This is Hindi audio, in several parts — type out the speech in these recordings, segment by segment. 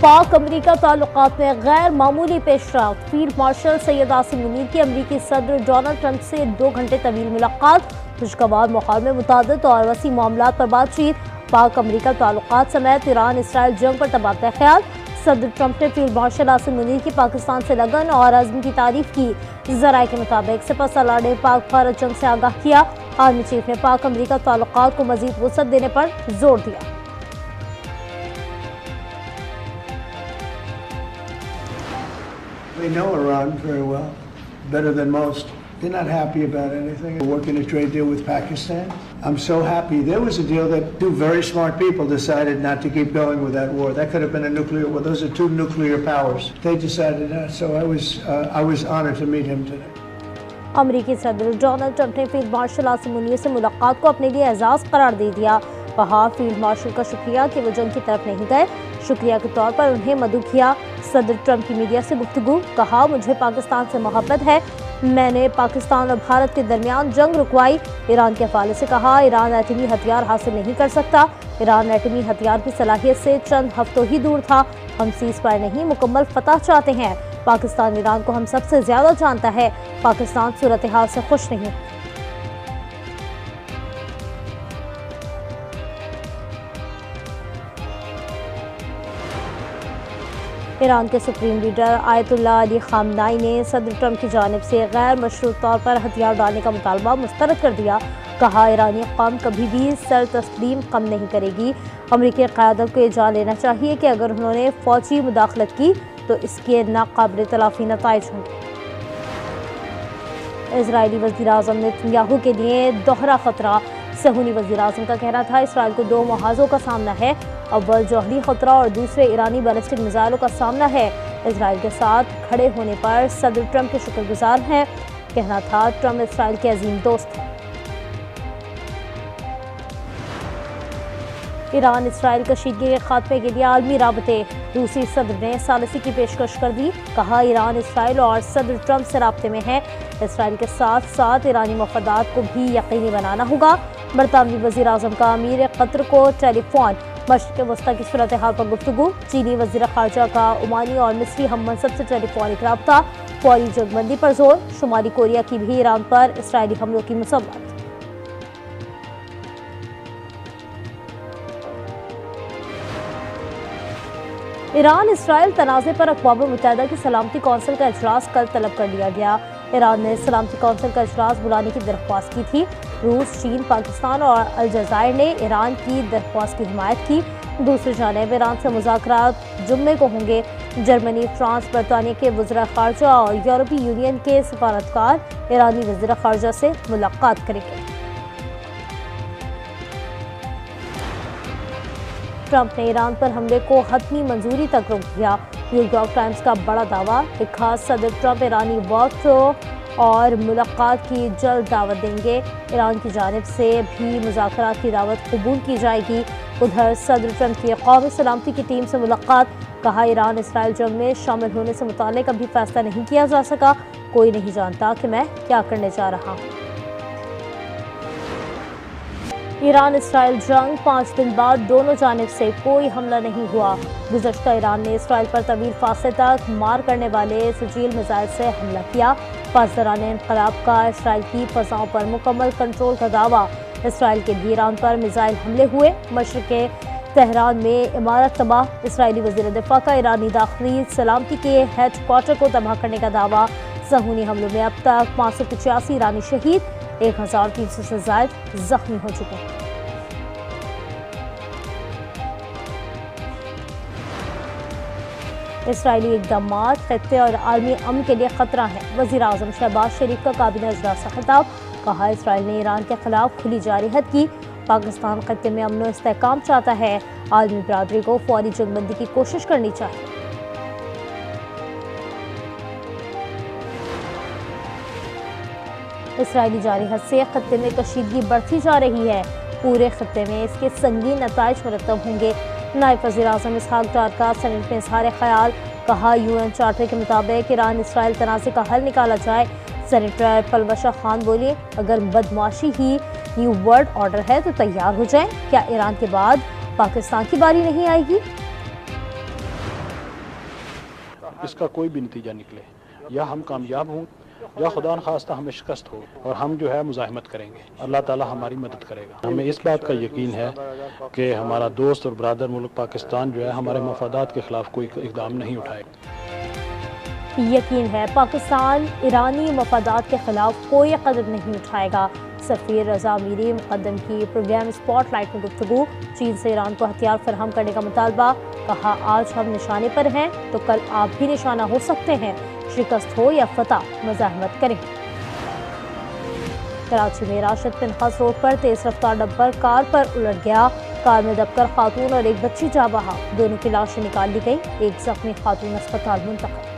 पाक अमरीका ताल्लुकात में गैर मामूली पेशरफ्त। फील्ड मार्शल सैयद आसिम मुनीर की अमरीकी सदर डोनाल्ड ट्रंप से 2 घंटे तवील मुलाकात। खुशगवार माहौल में मुतादिद और वसी मामलात पर बातचीत। पाक अमरीका ताल्लुकात समेत ईरान इसराइल जंग पर तबादला ख्याल। सदर ट्रंप ने फील्ड मार्शल आसिम मुनीर की पाकिस्तान से लगन और अज़्म की तारीफ की। ज़राए के मुताबिक सिपहसालार ने पाक भारत जंग से आगाह किया। आर्मी चीफ ने पाक अमरीका ताल्लुकात को मजीद वुसअत देने पर जोर दिया। They know Iran very well, better than most. They're not happy about anything. We're working a trade deal with Pakistan. I'm so happy. There was a deal that 2 very smart people decided not to keep going with that war. That could have been a nuclear war. Those are 2 nuclear powers. They decided not. So I was honored to meet him today. अमरीकी सदर डोनाल्ड ट्रंप ने फील्ड मार्शल आसिम मुनीर से मुलाकात को अपने लिए एजाज करार दे दिया। कहा फील्ड मार्शल का शुक्रिया कि वो जंग की तरफ नहीं गए, शुक्रिया के तौर पर उन्हें मदऊ किया। सदर ट्रंप की मीडिया से गुफ्तगू। कहा मुझे पाकिस्तान से मोहब्बत है, मैंने पाकिस्तान और भारत के दरमियान जंग रुकवाई। ईरान के हवाले से कहा ईरान एटमी हथियार हासिल नहीं कर सकता। ईरान एटमी हथियार की सलाहियत से चंद हफ्तों ही दूर था। हम सीज फायर नहीं मुकम्मल फतह चाहते हैं। पाकिस्तान ईरान को हम सबसे ज्यादा जानता है। पाकिस्तान सूरत हाल से खुश नहीं। ईरान के सुप्रीम लीडर आयतुल्लाह अली खामनाई ने सदर ट्रंप की जानिब से गैर मशरूत तौर पर हथियार डालने का मुतालबा मुस्तरद कर दिया। कहा ईरानी कौम कभी भी सर तस्लीम कम नहीं करेगी। अमरीकी क़यादत को ये जान लेना चाहिए कि अगर उन्होंने फौजी मुदाखलत की तो इसके नाकाबिल तलाफी नताइज होंगे। इजरायली वज़ीर-ए-आज़म नेतन्याहू के लिए दोहरा खतरा। सहूनी वज़ीर-ए-आज़म का कहना था इसराइल को 2 महाज़ों का सामना है, अव्वल जौहरी खतरा और दूसरे ईरानी बैलिस्टिक मिसाइलों का सामना है। इजराइल के साथ खड़े होने पर सदर ट्रंप के शुक्रगुजार हैं। कहना था ट्रंप इसराइल के अजीम दोस्त हैं। ईरान इसराइल कशीदगी के खात्मे के लिए आलमी राबते। रूसी सदर ने सालिसी की पेशकश कर दी। कहा ईरान इसराइल और सदर ट्रंप से राब्ते में है। इसराइल के साथ साथ ईरानी मफादात को भी यकीनी बनाना होगा। बरतानवी वज़ीर-ए-आज़म का अमीर कतर को टेलीफोन। मशरिक़ वस्ता की सूरत हाल पर गुफ्तगू। चीनी वज़ीर ख़ारजा का ओमानी और मिस्री हम मनसब से टेलीफोनिक रब्ता। फौरी जंगबंदी पर जोर। शुमाली कोरिया की भी ईरान पर इसराइली हमलों की मसम्मत। ईरान इसराइल तनाज़े पर अक़वाम मुत्तहिदा की सलामती कौंसिल का इजलास कल तलब कर लिया गया। ईरान ने सलामती कौंसिल का इजलास बुलाने की दरख्वास्त की थी। रूस, चीन, पाकिस्तान और अलजायर ने ईरान की दरख्वास्त की हिमायत की। दूसरी जानिब ईरान से मुज़ाकरात जुम्मे को होंगे। जर्मनी, फ्रांस, बरतानिया के वज़ीर ख़ारजा और यूरोपीय यूनियन के सफारतकार ईरानी वज़ीर ख़ारजा से मुलाकात करेंगे। ट्रंप ने ईरान पर हमले को हतमी मंजूरी तक रोक दिया। न्यूयॉर्क टाइम्स का बड़ा दावा। लिखा सदर ट्रंप ईरानी वक्त और मुलाकात की जल्द दावत देंगे। ईरान की जानिब से भी मुज़ाकरात की दावत कबूल की जाएगी। उधर सदर ट्रंप की कौमी सलामती की टीम से मुलाकात। कहा ईरान इसराइल जंग में शामिल होने से मुताल्लिक़ अभी फैसला नहीं किया जा सका। कोई नहीं जानता कि मैं क्या करने जा रहा हूँ। ईरान इसराइल जंग 5 दिन बाद दोनों जानिब से कोई हमला नहीं हुआ। गुज़श्ता ईरान ने इसराइल पर तवील फासले तक मार करने वाले सजील मिसाइल से हमला किया। पासदारान इनक़लाब का इसराइल की फ़ज़ाओं पर मुकम्मल कंट्रोल का दावा। इसराइल के भी ईरान पर मिसाइल हमले हुए। मशरिक़े तेहरान में इमारत तबाह। इसराइली वज़ीर दिफ़ा का ईरानी दाखिली सलामती के हेड क्वार्टर को तबाह करने का दावा। सहूनी हमलों में अब तक 585 ईरानी शहीद, 1300 से ज़ायद जख्मी हो चुके हैं। इसराइली इक़दामात ख़त्ते और आलमी अमन के लिए ख़तरा है। वज़ीर-ए-आज़म शहबाज शरीफ का काबीना इजलास से खिताब। कहा इसराइल ने ईरान के खिलाफ खुली जारहत की। पाकिस्तान ख़त्ते में अमन और इस्तेहकाम चाहता है। आलमी बरादरी को फौरी जंगबंदी की कोशिश करनी चाहिए। इसराइली जारहत से ख़त्ते में कशीदगी बढ़ती जा रही है। पूरे ख़त्ते में इसके संगीन नताइज मुरतब होंगे। नायब वज़ीर-ए-आज़म इसहाक डार का सेनेट में इज़हार ख्याल। कहा यूएन चार्टर के मुताबिक ईरान इसराइल तनाज़े का हल निकाला जाए। सेनेटर पलवशा खान बोली अगर बदमाशी ही न्यू वर्ल्ड ऑर्डर है तो तैयार हो जाएं। क्या ईरान के बाद पाकिस्तान की बारी नहीं आएगी? इसका कोई भी नतीजा निकले, या हम कामयाब हों या खुदा न खास्ता हमें शिकस्त हो, और हम जो है मुजाहिमत करेंगे, अल्लाह ताला हमारी मदद करेगा। हमें इस बात का यकीन है कि हमारा दोस्त और बरादर मुल्क पाकिस्तान जो है हमारे मफादात के खिलाफ कोई इक़दाम नहीं उठाएगा। यकीन है पाकिस्तान ईरानी मफादात के खिलाफ कोई कदम नहीं उठाएगा। सफ़ीर रज़ा मीरी मुक़द्दम की प्रोग्राम स्पॉटलाइट में गुफ्तगू, चीन से ईरान को हथियार फराहम करने का मुतालबा, कहा आज हम निशाने पर हैं तो कल आप भी निशाना हो सकते हैं, शिकस्त हो या फतह मुजाहिमत करें। कराची में राशिद पिनहास रोड पर तेज रफ्तार डंपर कार पर उलट गया, कार में दबकर खातून और एक बच्ची जा बहा, दोनों की लाशें निकाल ली गई, एक जख्मी खातून अस्पताल मुंतकिल।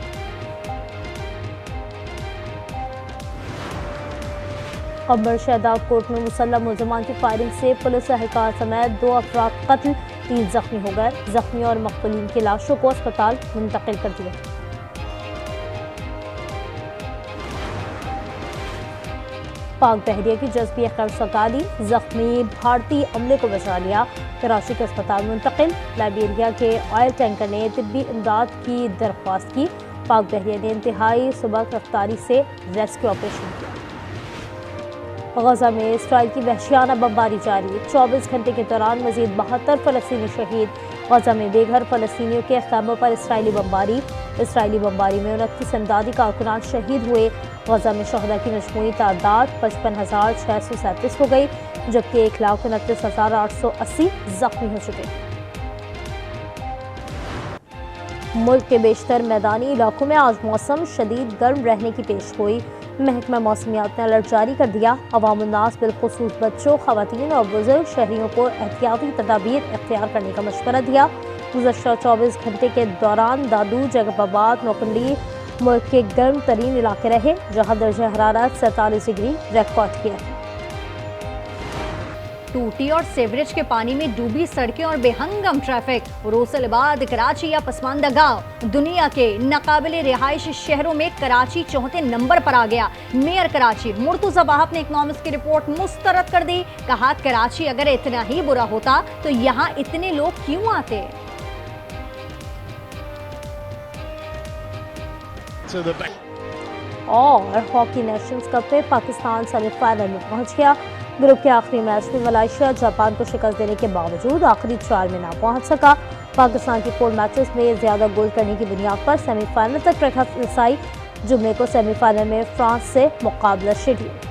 कंबर शहदाद कोर्ट में मुसल्लम मुलजमान की फायरिंग से पुलिस एहलकार समेत 2 अफराद कत्ल, 3 जख्मी हो गए, जख्मी और मकबूलीन की लाशों को अस्पताल मुंतकिल कर दिया। पाक बहरिया की जज्बी खैरसगाली, जख्मी भारतीय अमले को बचा लिया, कराची के अस्पताल मुंतकिल, लाइबेरिया के ऑयल टैंकर ने तिब्बी इमदाद की दरख्वास्त की, पाक बहरिया ने इंतहाई सुबह गिरफ्तारी से रेस्क्यू ऑपरेशन किया। गजा में इसराइल की वहशियाना बमबारी जारी, 24 घंटे के दौरान मजीद 72 फ़लस्तीनी शहीद, गजा में बेघर फ़लस्तीनियों के खैमों पर इसराइली बमबारी में 29 इमदादी कारकुनान शहीद हुए, गजा में शहदा की मजमूई तादाद 55,637 हो गई, जबकि 1,29,880 जख्मी हो चुके। मुल्क के बेशतर मैदानी इलाकों में आज मौसम शदीद गर्म रहने की पेशगोई, महकमा मौसमियात ने अलर्ट जारी कर दिया, अवामुन्नास बिलखुसूस बच्चों, खवातीन और बुजुर्ग शहरियों को एहतियाती तदाबीर इख्तियार करने का मशवरा दिया। गुज़श्ता 24 घंटे के दौरान दादू, जगबाबाद, नौकंडी मुल्क के गर्म तरीन इलाके रहे, जहाँ दर्जा हरारत 47 डिग्री रिकॉर्ड किया। टूटी और सीवरेज के पानी में डूबी सड़कें और बेहंगम ट्रैफिक, रोसलाबाद, कराची या पसमानदा गांव दुनिया के नाकाबिले रिहायशी शहरों में कराची चौथे नंबर पर आ गया। मेयर कराची मुर्तुजा वाहब ने इकनॉमिक्स की रिपोर्ट मुस्तरद कर दी, कहा कराची अगर इतना ही बुरा होता तो यहाँ इतने लोग क्यों आते। और हॉकी नेशंस कप में पाकिस्तान सेमीफाइनल में पहुंच गया। ग्रुप के आखिरी मैच में मलेशिया जापान को शिकस्त देने के बावजूद आखिरी 4 में ना पहुंच सका। पाकिस्तान की 4 मैचेस में ज़्यादा गोल करने की बुनियाद पर सेमीफाइनल तक रसाई, जुम्मे को सेमीफाइनल में फ्रांस से मुकाबला शेड्यूल।